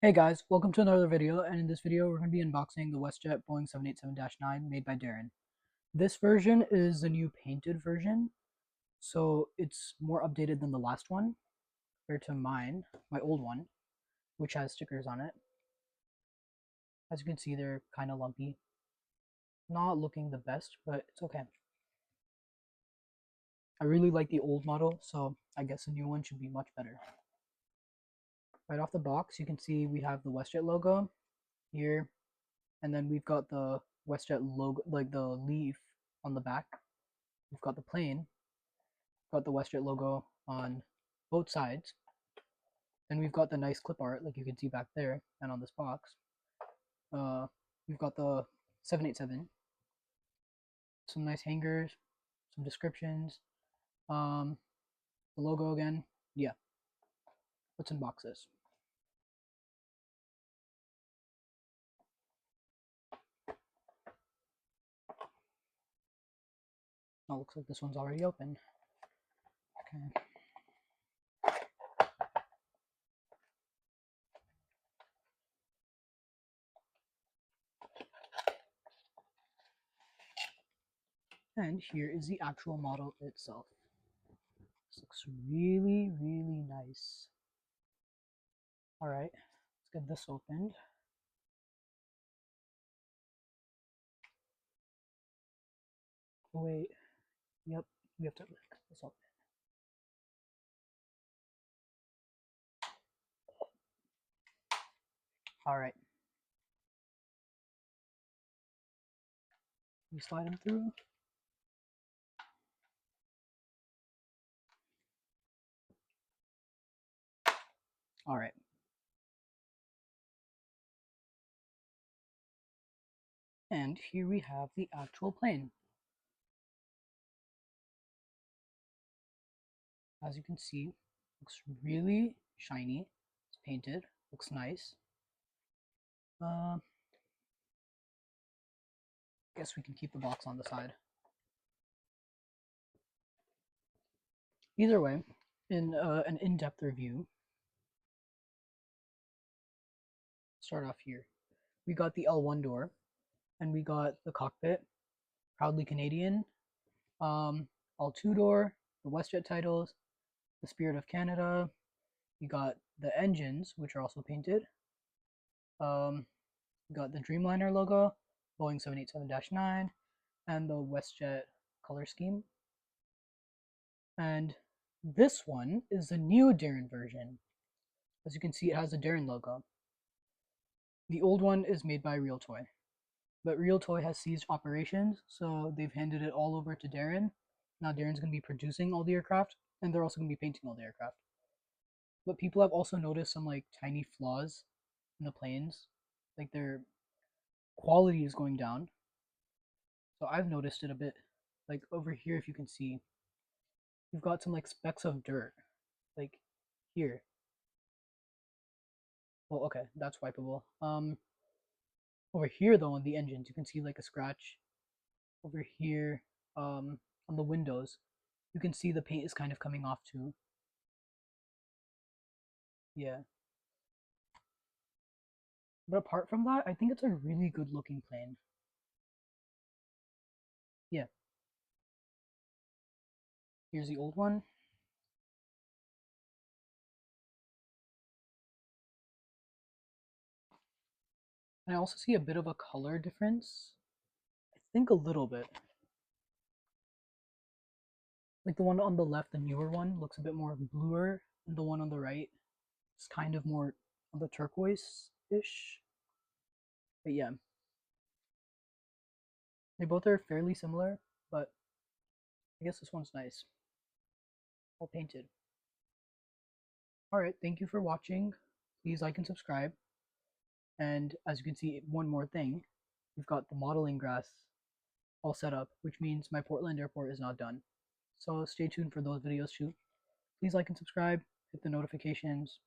Hey guys, welcome to another video, and in this video we're going to be unboxing the WestJet Boeing 787-9 made by Daron. This version is the new painted version, so it's more updated than the last one, compared to my old one, which has stickers on it. As you can see, they're kind of lumpy. Not looking the best, but it's okay. I really like the old model, so I guess the new one should be much better. Right off the box, you can see we have the WestJet logo here, and then we've got the WestJet logo, like the leaf on the back. We've got the plane, got the WestJet logo on both sides. Then we've got the nice clip art, like you can see back there and on this box. Uh, we've got the 787, some nice hangers, some descriptions, the logo again. Yeah, let's unbox this. Oh, looks like this one's already open. Okay. And here is the actual model itself. This looks really, really nice. All right, let's get this opened. Wait, yep, we have to lift this open. All right. We slide them through. All right. And here we have the actual plane. As you can see, looks really shiny. It's painted, looks nice. Guess we can keep the box on the side. Either way, in an in-depth review, start off here. We got the L1 door, and we got the cockpit, proudly Canadian. L2 door, the WestJet titles, the Spirit of Canada. We got the engines, which are also painted. We got the Dreamliner logo, Boeing 787-9, and the WestJet color scheme. And this one is the new Daron version. As you can see, it has the Daron logo. The old one is made by Realtoy, but Realtoy has ceased operations, so they've handed it all over to Daron. Now Daron's going to be producing all the aircraft, and they're also going to be painting all the aircraft. But people have also noticed some like tiny flaws in the planes, like their quality is going down. So I've noticed it a bit. Like over here, if you can see, you've got some like specks of dirt, like here. Well, okay, that's wipeable. Over here though on the engines, you can see like a scratch. Over here, on the windows, you can see the paint is kind of coming off too. Yeah. But apart from that, I think it's a really good looking plane. Yeah. Here's the old one. And I also see a bit of a color difference. I think a little bit. Like the one on the left, the newer one, looks a bit more bluer, and the one on the right is kind of more on the turquoise-ish. But yeah, they both are fairly similar, but I guess this one's nice. All painted. Alright, thank you for watching. Please like and subscribe. And as you can see, one more thing, we've got the modeling grass all set up, which means my Portland airport is not done. So stay tuned for those videos too. Please like and subscribe, hit the notifications,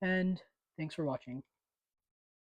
and thanks for watching.